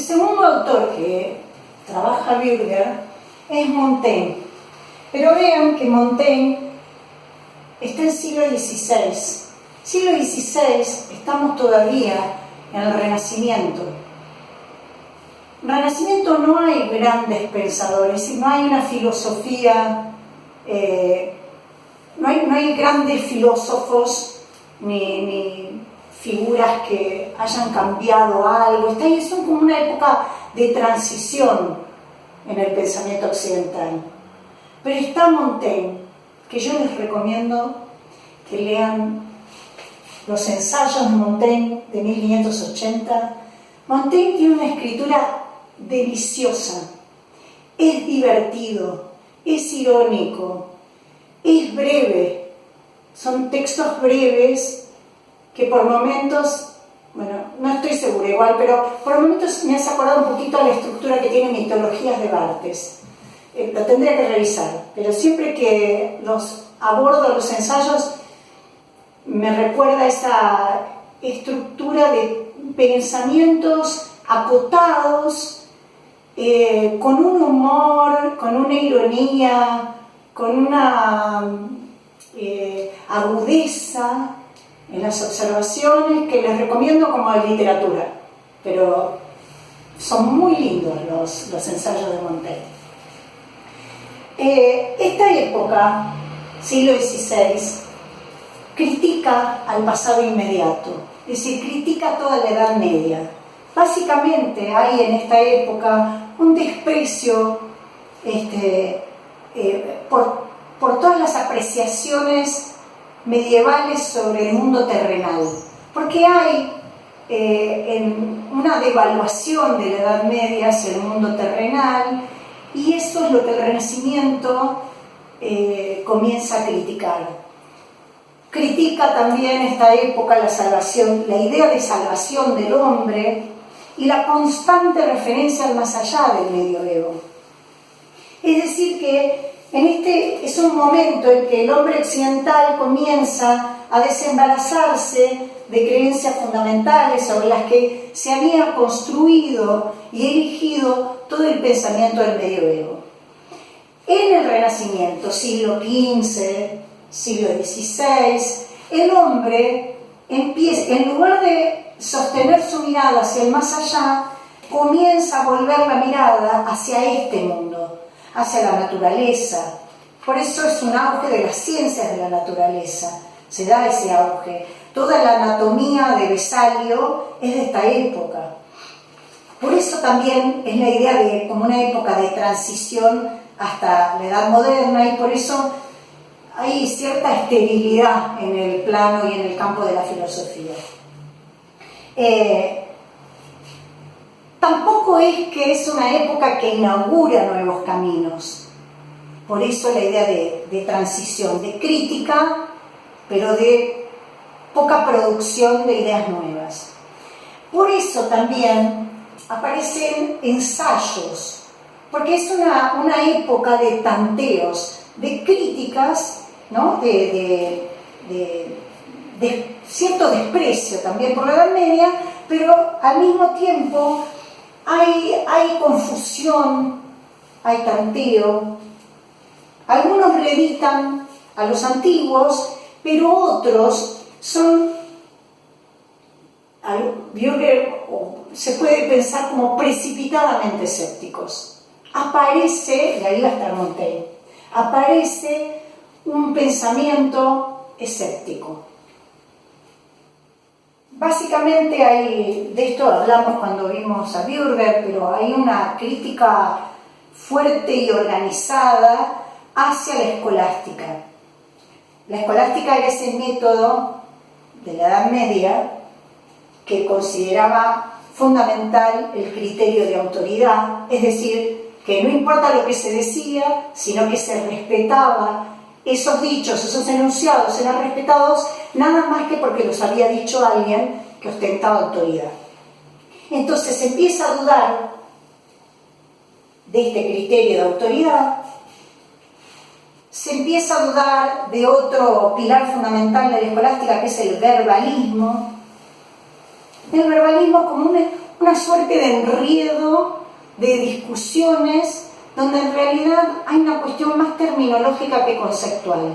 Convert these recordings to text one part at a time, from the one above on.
segundo autor que trabaja Bürger es Montaigne. Pero vean que Montaigne está en el siglo XVI. Siglo XVI, estamos todavía en el Renacimiento. En el Renacimiento no hay grandes pensadores, no hay una filosofía, no hay grandes filósofos ni figuras que hayan cambiado algo. Son como una época de transición en el pensamiento occidental. Pero está Montaigne, que yo les recomiendo que lean los ensayos de Montaigne de 1580. Montaigne tiene una escritura deliciosa, es divertido, es irónico, es breve, son textos breves que por momentos, bueno, no estoy segura igual, pero por momentos me hace acordar un poquito a la estructura que tiene Mitologías de Barthes. Lo tendría que revisar, pero siempre que los abordo los ensayos me recuerda esa estructura de pensamientos acotados, con un humor, con una ironía, con una agudeza en las observaciones que les recomiendo como de literatura, pero son muy lindos los ensayos de Montaigne. Esta época, siglo XVI, critica al pasado inmediato, es decir, critica toda la Edad Media. Básicamente hay en esta época un desprecio por todas las apreciaciones medievales sobre el mundo terrenal, porque hay una devaluación de la Edad Media hacia el mundo terrenal, y eso es lo que el Renacimiento comienza a criticar. Critica también esta época la salvación, la idea de salvación del hombre y la constante referencia al más allá del medioevo. Es decir, que es un momento en que el hombre occidental comienza a desembarazarse de creencias fundamentales sobre las que se había construido y erigido todo el pensamiento del medioevo. En el Renacimiento, siglo XV, siglo XVI, el hombre empieza, en lugar de sostener su mirada hacia el más allá, comienza a volver la mirada hacia este mundo, hacia la naturaleza. Por eso es un auge de las ciencias de la naturaleza, se da ese auge. Toda la anatomía de Vesalio es de esta época. Por eso también es la idea de como una época de transición hasta la Edad Moderna, y por eso hay cierta esterilidad en el plano y en el campo de la filosofía. Tampoco es que es una época que inaugura nuevos caminos. Por eso la idea de transición, de crítica, pero de poca producción de ideas nuevas. Por eso también aparecen ensayos, porque es una época de tanteos, de críticas, ¿no? de cierto desprecio también por la Edad Media, pero al mismo tiempo hay confusión, hay tanteo. Algunos reeditan a los antiguos, pero otros son, se puede pensar como precipitadamente escépticos. Aparece, y ahí va a estar Montaigne, aparece un pensamiento escéptico. Básicamente de esto hablamos cuando vimos a Bürger, pero hay una crítica fuerte y organizada hacia la escolástica. La escolástica era ese método de la Edad Media que consideraba fundamental el criterio de autoridad, es decir, que no importa lo que se decía, sino que se respetaba esos dichos, esos enunciados eran respetados nada más que porque los había dicho alguien que ostentaba autoridad. Entonces se empieza a dudar de este criterio de autoridad, se empieza a dudar de otro pilar fundamental de la escolástica, que es el verbalismo. El verbalismo como una suerte de enredo de discusiones donde en realidad hay una cuestión más terminológica que conceptual.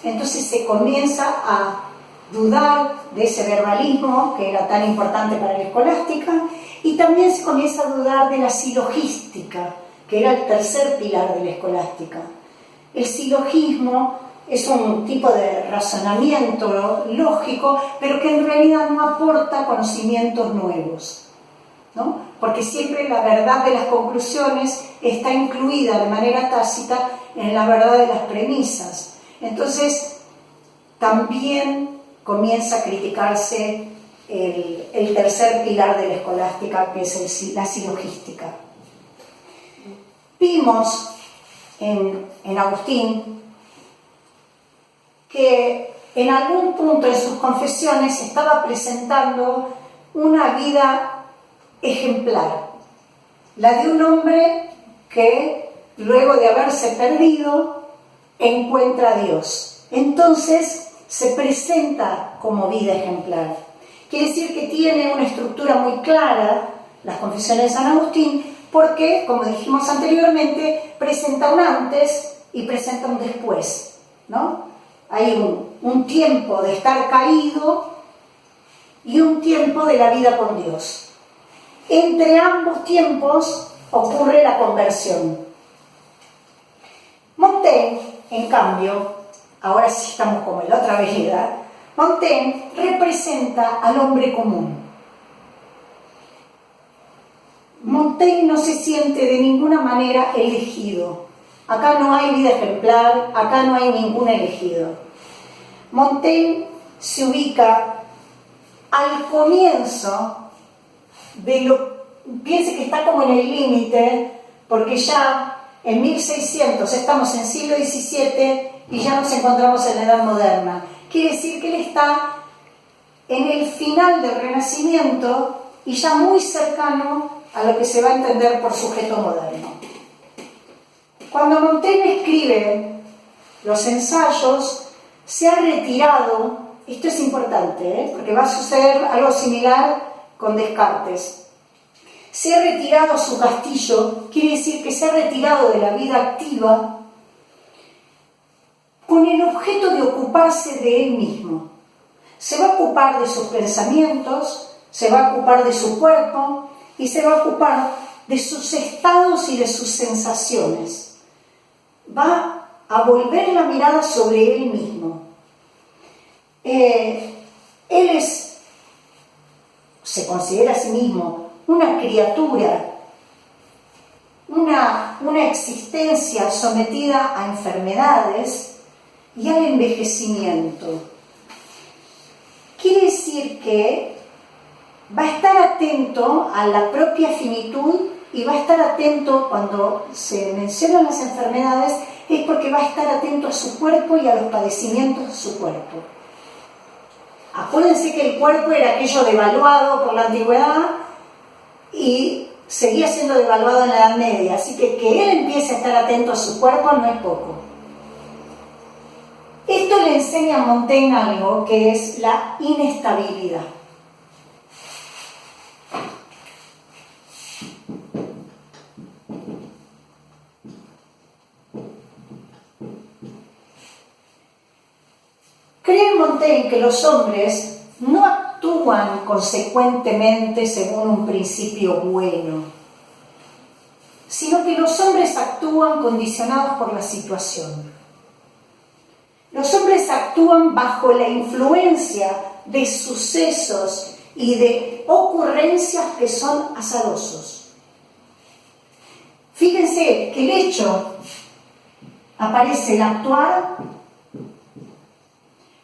Entonces se comienza a dudar de ese verbalismo que era tan importante para la escolástica, y también se comienza a dudar de la silogística, que era el tercer pilar de la escolástica. El silogismo es un tipo de razonamiento lógico, pero que en realidad no aporta conocimientos nuevos, ¿no? Porque siempre la verdad de las conclusiones está incluida de manera tácita en la verdad de las premisas. Entonces, también comienza a criticarse el tercer pilar de la escolástica, que es la silogística. Vimos en Agustín que en algún punto de sus confesiones estaba presentando una vida ejemplar, la de un hombre que luego de haberse perdido encuentra a Dios. Entonces se presenta como vida ejemplar. Quiere decir que tiene una estructura muy clara, las confesiones de San Agustín, porque, como dijimos anteriormente, presenta un antes y presenta un después, ¿no? Hay un tiempo de estar caído y un tiempo de la vida con Dios. Entre ambos tiempos ocurre la conversión. Montaigne, en cambio, ahora sí estamos como en la otra vereda, Montaigne representa al hombre común. Montaigne no se siente de ninguna manera elegido. Acá no hay vida ejemplar, acá no hay ningún elegido. Montaigne se ubica al comienzo de lo... Piense que está como en el límite, porque ya en 1600 estamos en siglo XVII y ya nos encontramos en la Edad Moderna. Quiere decir que él está en el final del Renacimiento y ya muy cercano a lo que se va a entender por sujeto moderno. Cuando Montaigne escribe los ensayos, se ha retirado, esto es importante, porque va a suceder algo similar con Descartes. Se ha retirado su castillo, quiere decir que se ha retirado de la vida activa con el objeto de ocuparse de él mismo. Se va a ocupar de sus pensamientos, se va a ocupar de su cuerpo y se va a ocupar de sus estados y de sus sensaciones. Va a volver la mirada sobre él mismo. Él se considera a sí mismo una criatura, una existencia sometida a enfermedades y al envejecimiento. Quiere decir que va a estar atento a la propia finitud y va a estar atento cuando se mencionan las enfermedades, es porque va a estar atento a su cuerpo y a los padecimientos de su cuerpo. Acuérdense que el cuerpo era aquello devaluado por la antigüedad y seguía siendo devaluado en la Edad Media, así que él empiece a estar atento a su cuerpo no es poco. Esto le enseña a Montaigne algo que es la inestabilidad. Cree Montaigne que los hombres no actúan consecuentemente según un principio bueno, sino que los hombres actúan condicionados por la situación. Los hombres actúan bajo la influencia de sucesos y de ocurrencias que son azarosos. Fíjense que el hecho aparece el actuar,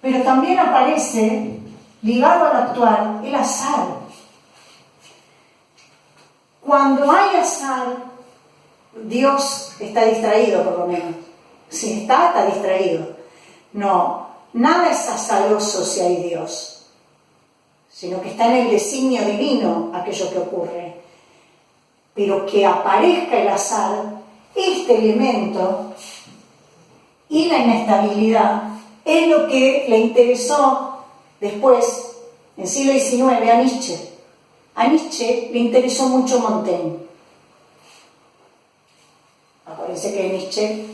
pero también aparece, ligado al actuar, el azar. Cuando hay azar, Dios está distraído, por lo menos. Si está distraído. No, nada es azaroso si hay Dios, sino que está en el designio divino aquello que ocurre. Pero que aparezca el azar, este elemento y la inestabilidad, es lo que le interesó después, en el siglo XIX, a Nietzsche. A Nietzsche le interesó mucho Montaigne. Acuérdense que Nietzsche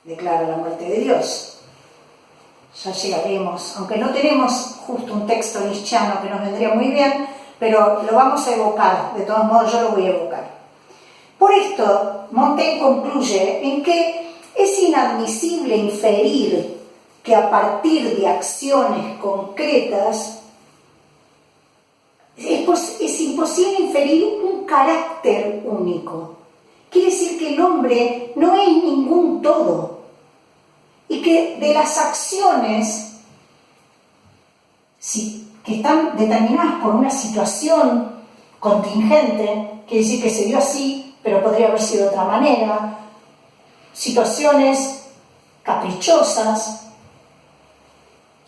declara la muerte de Dios. Ya llegaremos, aunque no tenemos justo un texto nietzscheano que nos vendría muy bien, pero lo vamos a evocar, de todos modos yo lo voy a evocar. Por esto, Montaigne concluye en que es inadmisible inferir que a partir de acciones concretas es imposible inferir un carácter único. Quiere decir que el hombre no es ningún todo y que de las acciones que están determinadas por una situación contingente, quiere decir que se dio así, pero podría haber sido de otra manera, situaciones caprichosas,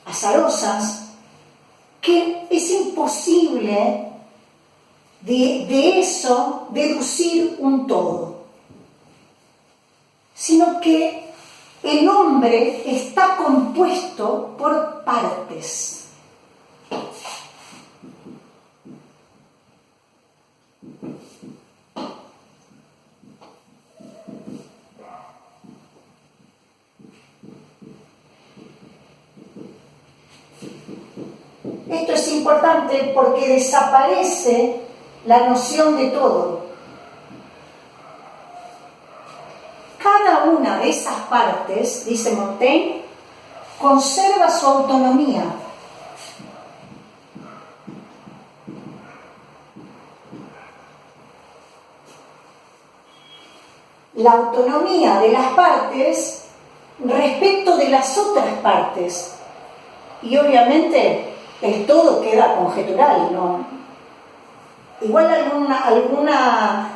azarosas, que es imposible de eso deducir un todo, sino que el hombre está compuesto por partes. Esto es importante porque desaparece la noción de todo. Cada una de esas partes, dice Montaigne, conserva su autonomía. La autonomía de las partes respecto de las otras partes. Y obviamente el todo queda conjetural, ¿no? Igual alguna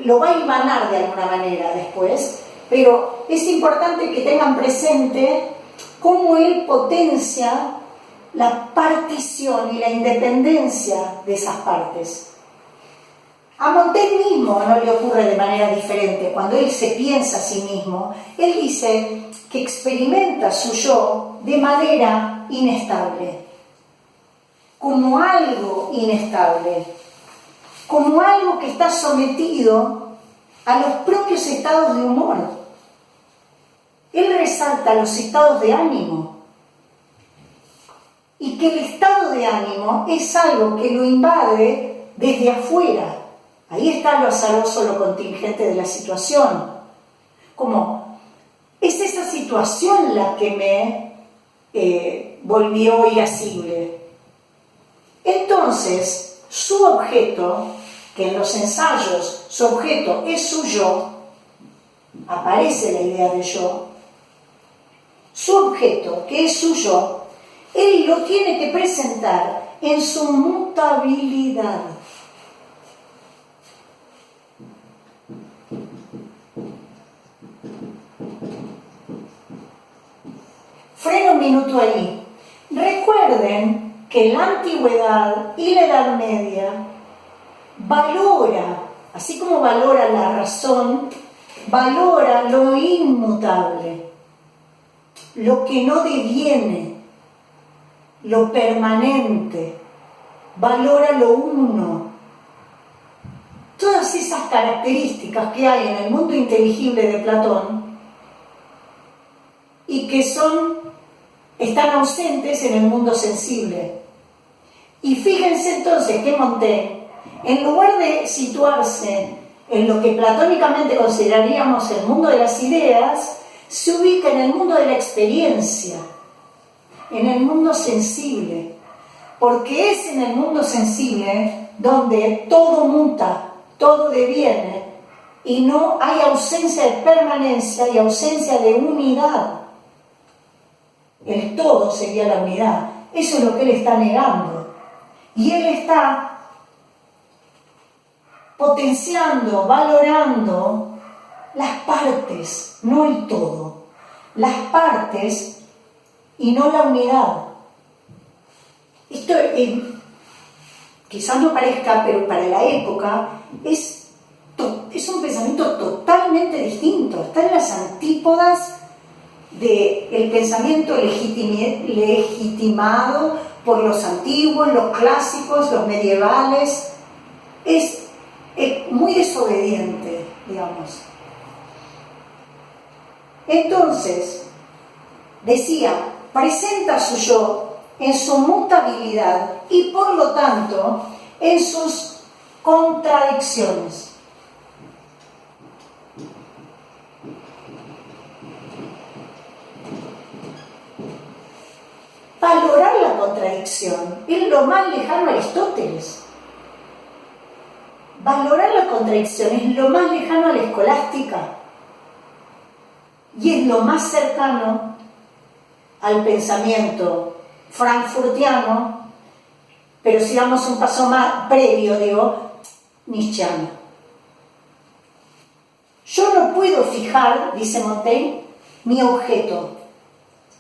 lo va a hilvanar de alguna manera después, pero es importante que tengan presente cómo él potencia la partición y la independencia de esas partes. A Montaigne mismo no le ocurre de manera diferente. Cuando él se piensa a sí mismo, él dice que experimenta su yo de manera inestable, como algo inestable, como algo que está sometido a los propios estados de humor. Él resalta los estados de ánimo y que el estado de ánimo es algo que lo invade desde afuera. Ahí está lo azaroso, lo contingente de la situación. Como es esa situación la que me volvió irascible. Entonces, su objeto, que en los ensayos su objeto es su yo, aparece la idea de yo, su objeto, que es su yo, él lo tiene que presentar en su mutabilidad. Freno un minuto ahí. Recuerden que la antigüedad y la Edad Media valora, así como valora la razón, valora lo inmutable, lo que no deviene, lo permanente, valora lo uno. Todas esas características que hay en el mundo inteligible de Platón y que están ausentes en el mundo sensible. Y fíjense entonces que Montaigne, en lugar de situarse en lo que platónicamente consideraríamos el mundo de las ideas, se ubica en el mundo de la experiencia, en el mundo sensible, porque es en el mundo sensible donde todo muta, todo deviene, y no hay ausencia de permanencia y ausencia de unidad. El todo sería la unidad. Eso es lo que él está negando. Y él está potenciando, valorando las partes, no el todo. Las partes y no la unidad. Esto quizás no parezca, pero para la época es un pensamiento totalmente distinto. Está en las antípodas del pensamiento legitimado por los antiguos, los clásicos, los medievales. Es muy desobediente, digamos. Entonces, decía, presenta su yo en su mutabilidad y por lo tanto en sus contradicciones. Valorar la contradicción es lo más lejano a Aristóteles. Valorar la contradicción es lo más lejano a la escolástica y es lo más cercano al pensamiento frankfurtiano, pero si damos un paso más previo, digo, nietzscheano. Yo no puedo fijar, dice Montaigne, mi objeto.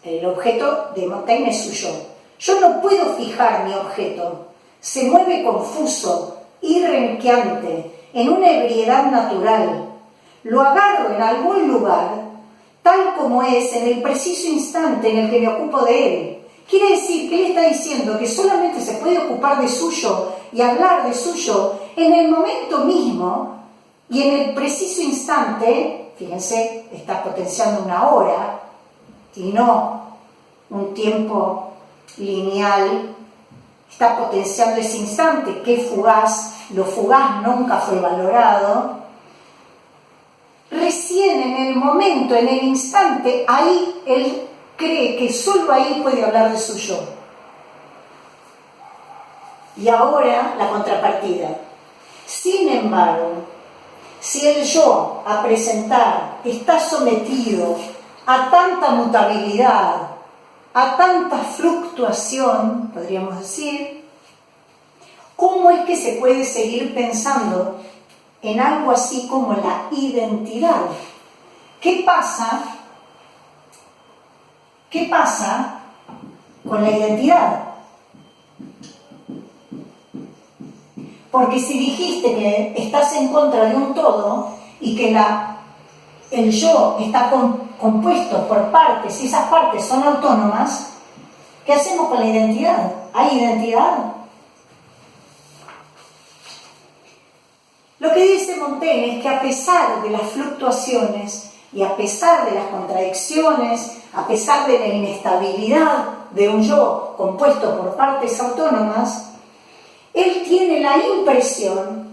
El objeto de Montaigne es su yo. Yo no puedo fijar mi objeto. Se mueve confuso, irrenqueante, en una ebriedad natural. Lo agarro en algún lugar, tal como es en el preciso instante en el que me ocupo de él. Quiere decir que él está diciendo que solamente se puede ocupar de suyo y hablar de suyo en el momento mismo y en el preciso instante. Fíjense, está potenciando una hora y no un tiempo lineal. Está potenciando ese instante que es fugaz. Lo fugaz nunca fue valorado. Recién en el momento, en el instante, ahí él cree que solo ahí puede hablar de su yo. Y ahora la contrapartida. Sin embargo, si el yo a presentar está sometido a tanta mutabilidad, a tanta fluctuación, podríamos decir, ¿cómo es que se puede seguir pensando en algo así como la identidad? ¿Qué pasa con la identidad? Porque si dijiste que estás en contra de un todo y que el yo está compuesto por partes y esas partes son autónomas, ¿qué hacemos con la identidad? ¿Hay identidad? Lo que dice Montaigne es que a pesar de las fluctuaciones y a pesar de las contradicciones, a pesar de la inestabilidad de un yo compuesto por partes autónomas, él tiene la impresión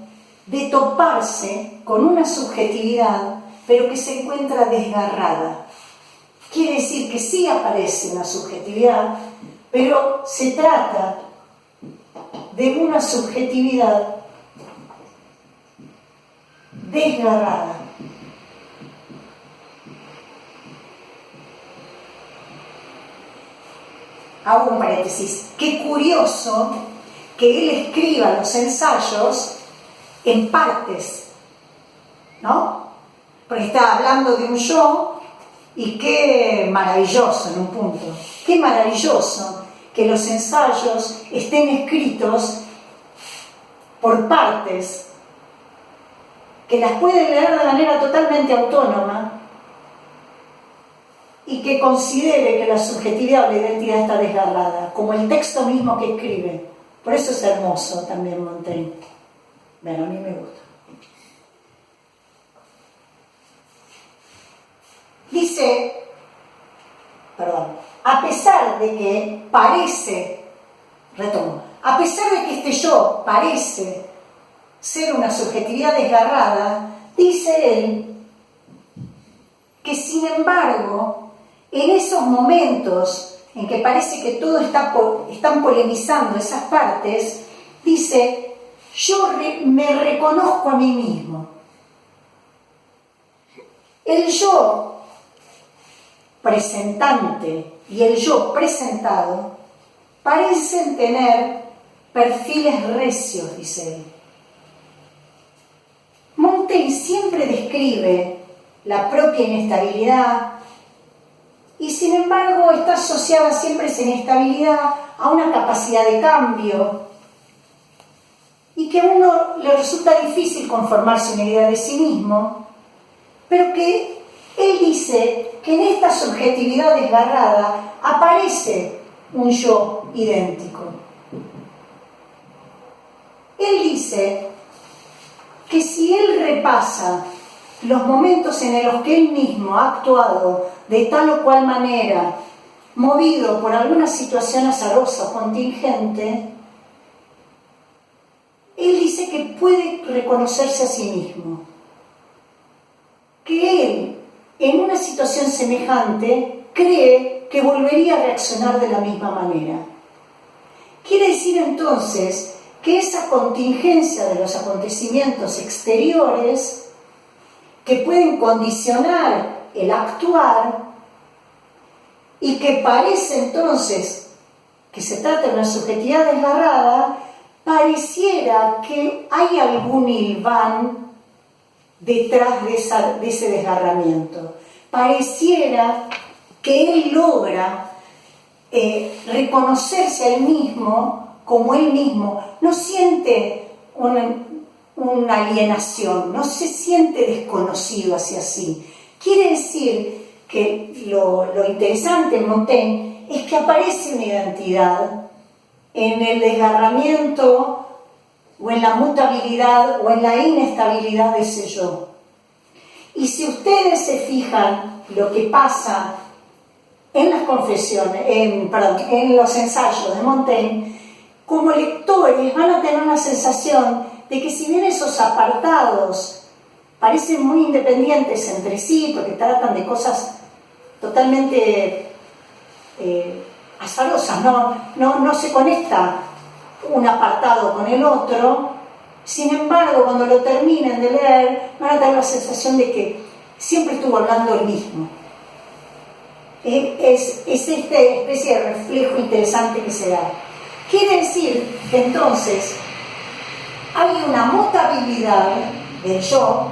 de toparse con una subjetividad, pero que se encuentra desgarrada. Quiere decir que sí aparece una subjetividad, pero se trata de una subjetividad desgarrada. Hago un paréntesis. Qué curioso que él escriba los ensayos en partes, ¿no? Porque está hablando de un yo y qué maravilloso en un punto. Qué maravilloso que los ensayos estén escritos por partes, que las pueden leer de manera totalmente autónoma y que considere que la subjetividad o la identidad está desgarrada, como el texto mismo que escribe. Por eso es hermoso también Montaigne. Bueno, a mí me gusta. Dice, a pesar de que parece, retomo, a pesar de que este yo parece ser una subjetividad desgarrada, dice él que sin embargo, en esos momentos en que parece que todo están polemizando esas partes, dice, yo me reconozco a mí mismo. El yo presentante y el yo presentado parecen tener perfiles recios, dice él. Montaigne siempre describe la propia inestabilidad y sin embargo está asociada siempre esa inestabilidad a una capacidad de cambio y que a uno le resulta difícil conformarse una idea de sí mismo, pero que Él dice que en esta subjetividad desgarrada aparece un yo idéntico. Él dice que si él repasa los momentos en los que él mismo ha actuado de tal o cual manera, movido por alguna situación azarosa o contingente, él dice que puede reconocerse a sí mismo, que él, en una situación semejante, cree que volvería a reaccionar de la misma manera. Quiere decir entonces que esa contingencia de los acontecimientos exteriores que pueden condicionar el actuar y que parece entonces que se trata de una subjetividad desgarrada, pareciera que hay algún hilván detrás de ese desgarramiento. Pareciera que él logra reconocerse a él mismo como él mismo, no siente una alienación, no se siente desconocido hacia sí. Quiere decir que lo interesante en Montaigne es que aparece una identidad en el desgarramiento o en la mutabilidad o en la inestabilidad de ese yo. Y si ustedes se fijan lo que pasa en las confesiones, en los ensayos de Montaigne, como lectores van a tener la sensación de que si bien esos apartados parecen muy independientes entre sí, porque tratan de cosas totalmente azarosas, no se conecta un apartado con el otro, sin embargo, cuando lo terminen de leer, van a tener la sensación de que siempre estuvo hablando el mismo. Es esta especie de reflejo interesante que se da. Quiere decir que entonces hay una mutabilidad del yo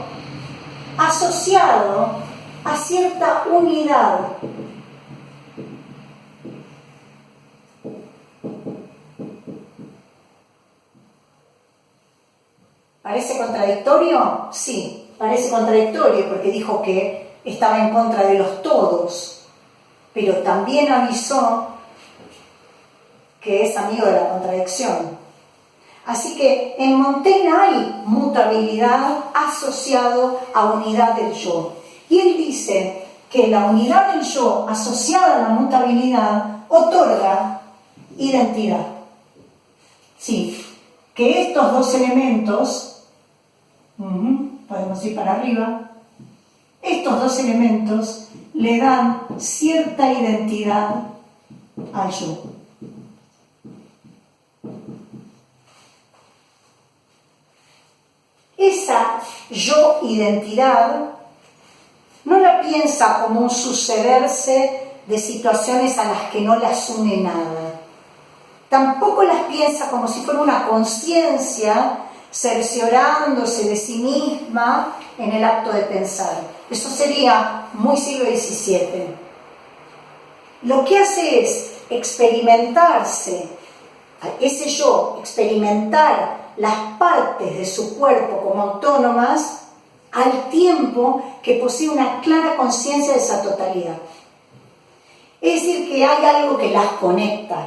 asociado a cierta unidad. ¿Parece contradictorio? Sí, parece contradictorio porque dijo que estaba en contra de los todos, pero también avisó que es amigo de la contradicción. Así que en Montaigne hay mutabilidad asociado a unidad del yo. Y él dice que la unidad del yo asociada a la mutabilidad otorga identidad. Sí, que estos dos elementos, podemos ir para arriba, estos dos elementos le dan cierta identidad al yo. Esa yo-identidad no la piensa como un sucederse de situaciones a las que no le asume nada. Tampoco las piensa como si fuera una conciencia cerciorándose de sí misma en el acto de pensar. Eso sería muy siglo XVII. Lo que hace es experimentarse, ese yo, experimentar las partes de su cuerpo como autónomas al tiempo que posee una clara conciencia de esa totalidad. Es decir, que hay algo que las conecta.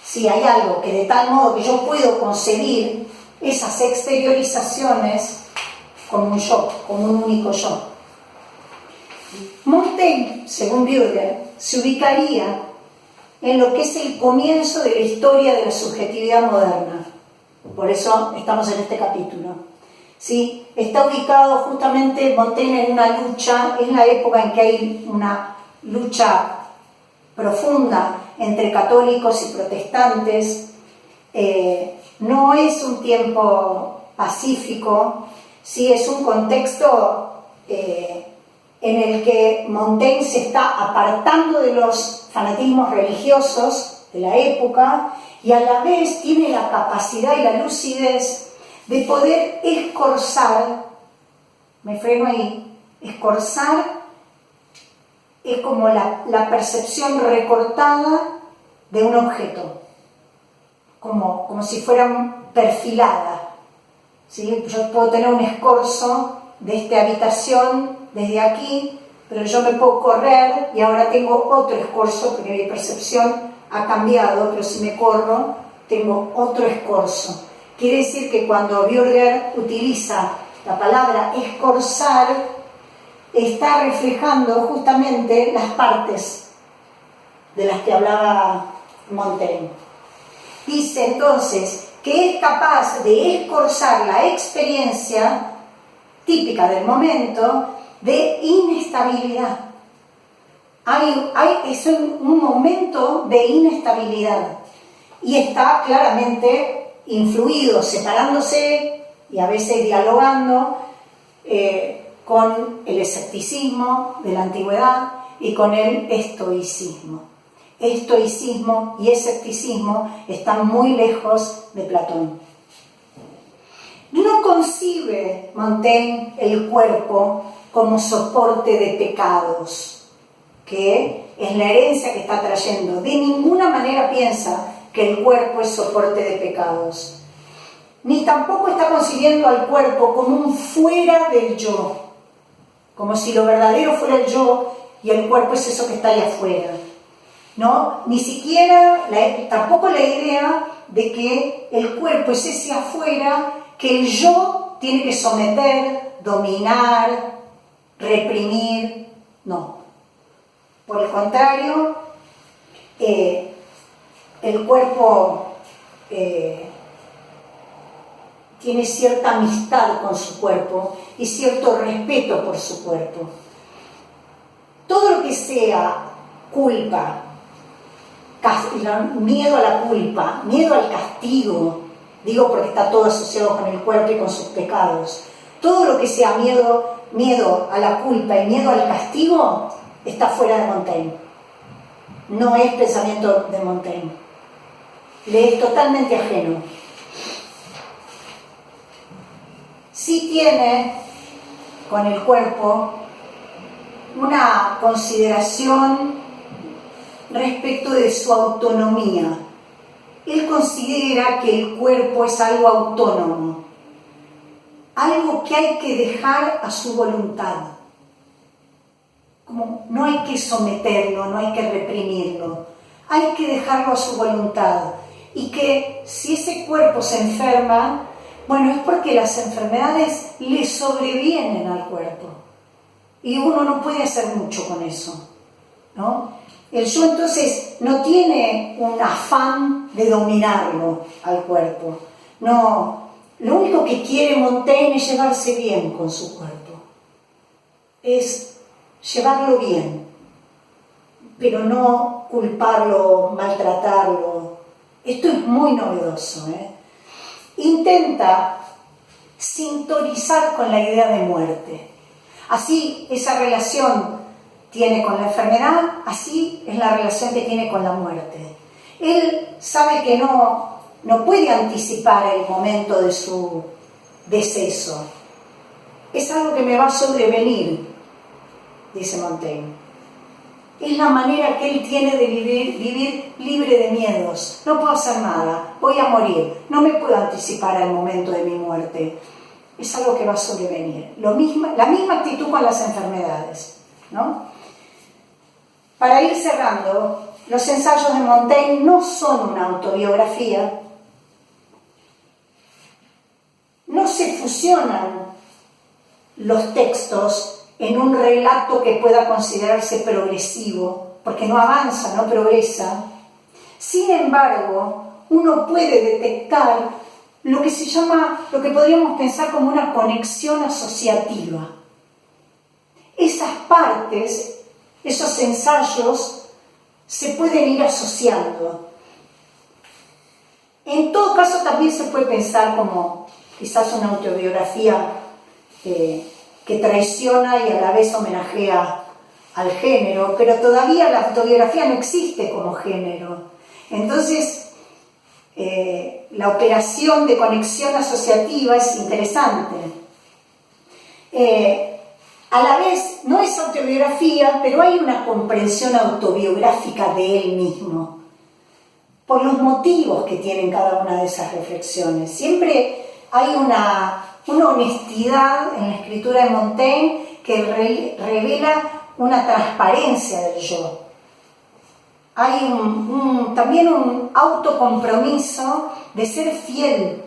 Sí, hay algo que de tal modo que yo puedo concebir esas exteriorizaciones como un yo, como un único yo. Montaigne, según Bürger, se ubicaría en lo que es el comienzo de la historia de la subjetividad moderna. Por eso estamos en este capítulo. ¿Sí? Está ubicado justamente Montaigne en una lucha, es la época en que hay una lucha profunda entre católicos y protestantes. No es un tiempo pacífico, ¿sí? Es un contexto en el que Montaigne se está apartando de los fanatismos religiosos de la época y a la vez tiene la capacidad y la lucidez de poder escorzar, me freno ahí, escorzar es como la percepción recortada de un objeto, como si fuera perfilada. ¿Sí? Yo puedo tener un escorzo de esta habitación desde aquí pero yo me puedo correr y ahora tengo otro escorzo, porque mi percepción ha cambiado, pero si me corro, tengo otro escorzo. Quiere decir que cuando Bürger utiliza la palabra escorzar, está reflejando justamente las partes de las que hablaba Montaigne. Dice entonces que es capaz de escorzar la experiencia típica del momento de inestabilidad. Es un momento de inestabilidad y está claramente influido, separándose y a veces dialogando con el escepticismo de la antigüedad y con el estoicismo. Estoicismo y escepticismo están muy lejos de Platón. No concibe Montaigne el cuerpo como soporte de pecados, que es la herencia que está trayendo. De ninguna manera piensa que el cuerpo es soporte de pecados. Ni tampoco está concibiendo al cuerpo como un fuera del yo, como si lo verdadero fuera el yo y el cuerpo es eso que está ahí afuera. ¿No? Ni siquiera, tampoco la idea de que el cuerpo es ese afuera que el yo tiene que someter, dominar, reprimir. No. Por el contrario, el cuerpo tiene cierta amistad con su cuerpo y cierto respeto por su cuerpo. Todo lo que sea culpa, miedo a la culpa, miedo al castigo, digo porque está todo asociado con el cuerpo y con sus pecados, todo lo que sea miedo a la culpa y miedo al castigo está fuera de Montaigne. No es pensamiento de Montaigne. Le es totalmente ajeno. Sí tiene con el cuerpo una consideración respecto de su autonomía. Él considera que el cuerpo es algo autónomo, algo que hay que dejar a su voluntad. Como no hay que someterlo, no hay que reprimirlo, hay que dejarlo a su voluntad. Y que si ese cuerpo se enferma, bueno, es porque las enfermedades le sobrevienen al cuerpo. Y uno no puede hacer mucho con eso, ¿no? El yo entonces no tiene un afán de dominarlo al cuerpo. No, lo único que quiere Montaigne es llevarse bien con su cuerpo. Es llevarlo bien, pero no culparlo, maltratarlo. Esto es muy novedoso, Intenta sintonizar con la idea de muerte. Así esa relación tiene con la enfermedad, así es la relación que tiene con la muerte. Él sabe que no puede anticipar el momento de su deceso. Es algo que me va a sobrevenir, dice Montaigne. Es la manera que él tiene de vivir libre de miedos. No puedo hacer nada, voy a morir, no me puedo anticipar al momento de mi muerte. Es algo que va a sobrevenir. La misma actitud con las enfermedades, ¿no? Para ir cerrando, los ensayos de Montaigne no son una autobiografía, no se fusionan los textos en un relato que pueda considerarse progresivo, porque no avanza, no progresa. Sin embargo, uno puede detectar lo que podríamos pensar como una conexión asociativa. Esas partes, esos ensayos, se pueden ir asociando. En todo caso, también se puede pensar como quizás una autobiografía que traiciona y a la vez homenajea al género, pero todavía la autobiografía no existe como género. Entonces, la operación de conexión asociativa es interesante. A la vez, no es autobiografía, pero hay una comprensión autobiográfica de él mismo, por los motivos que tienen cada una de esas reflexiones. Siempre hay una honestidad en la escritura de Montaigne que revela una transparencia del yo. Hay también un autocompromiso de ser fiel,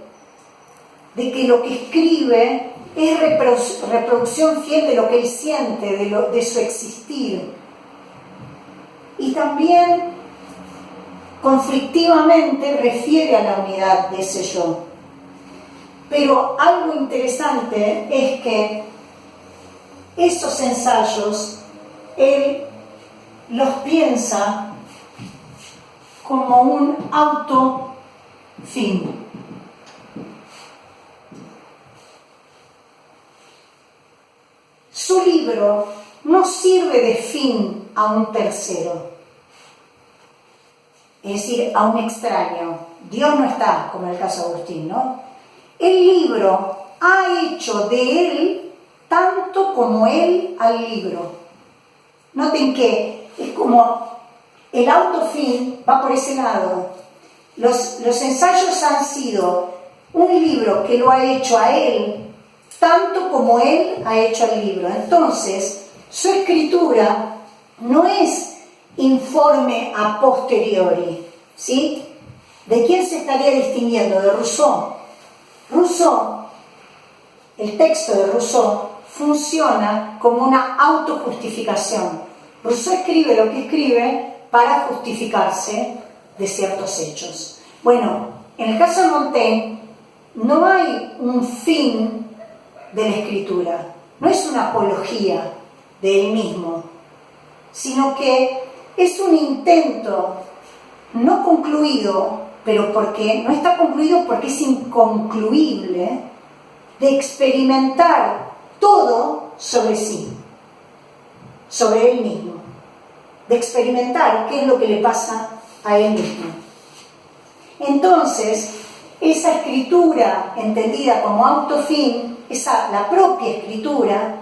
de que lo que escribe es reproducción fiel de lo que él siente, de su existir. Y también conflictivamente refiere a la unidad de ese yo. Pero algo interesante es que esos ensayos él los piensa como un autofin. Su libro no sirve de fin a un tercero, es decir, a un extraño. Dios no está, como en el caso de Agustín, ¿no? El libro ha hecho de él tanto como él al libro. Noten que es como el autofin va por ese lado. Los ensayos han sido un libro que lo ha hecho a él tanto como él ha hecho al libro. Entonces, su escritura no es informe a posteriori, ¿sí? ¿De quién se estaría distinguiendo? De Rousseau. Rousseau, el texto de Rousseau, funciona como una autojustificación. Rousseau escribe lo que escribe para justificarse de ciertos hechos. Bueno, en el caso de Montaigne, no hay un fin de la escritura, no es una apología de él mismo, sino que es un intento no concluido, pero porque no está concluido porque es inconcluible, de experimentar todo sobre sí, sobre él mismo, de experimentar qué es lo que le pasa a él mismo. Entonces, esa escritura entendida como autofin, la propia escritura,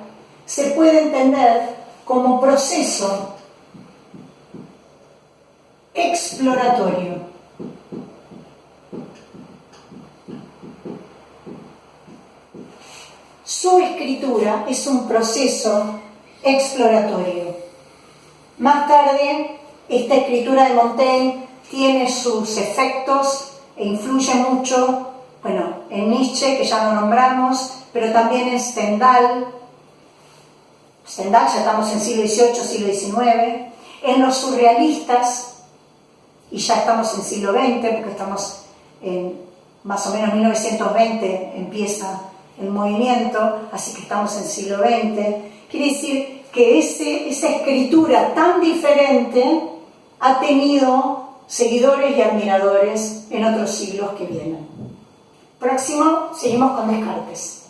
se puede entender como proceso exploratorio. Su escritura es un proceso exploratorio. Más tarde, esta escritura de Montaigne tiene sus efectos e influye mucho, bueno, en Nietzsche, que ya lo nombramos, pero también en Stendhal. Stendhal, ya estamos en siglo XVIII, siglo XIX, en los surrealistas, y ya estamos en siglo XX, porque estamos en más o menos 1920, empieza el movimiento, así que estamos en siglo XX. Quiere decir que esa escritura tan diferente ha tenido seguidores y admiradores en otros siglos que vienen. Próximo, seguimos con Descartes.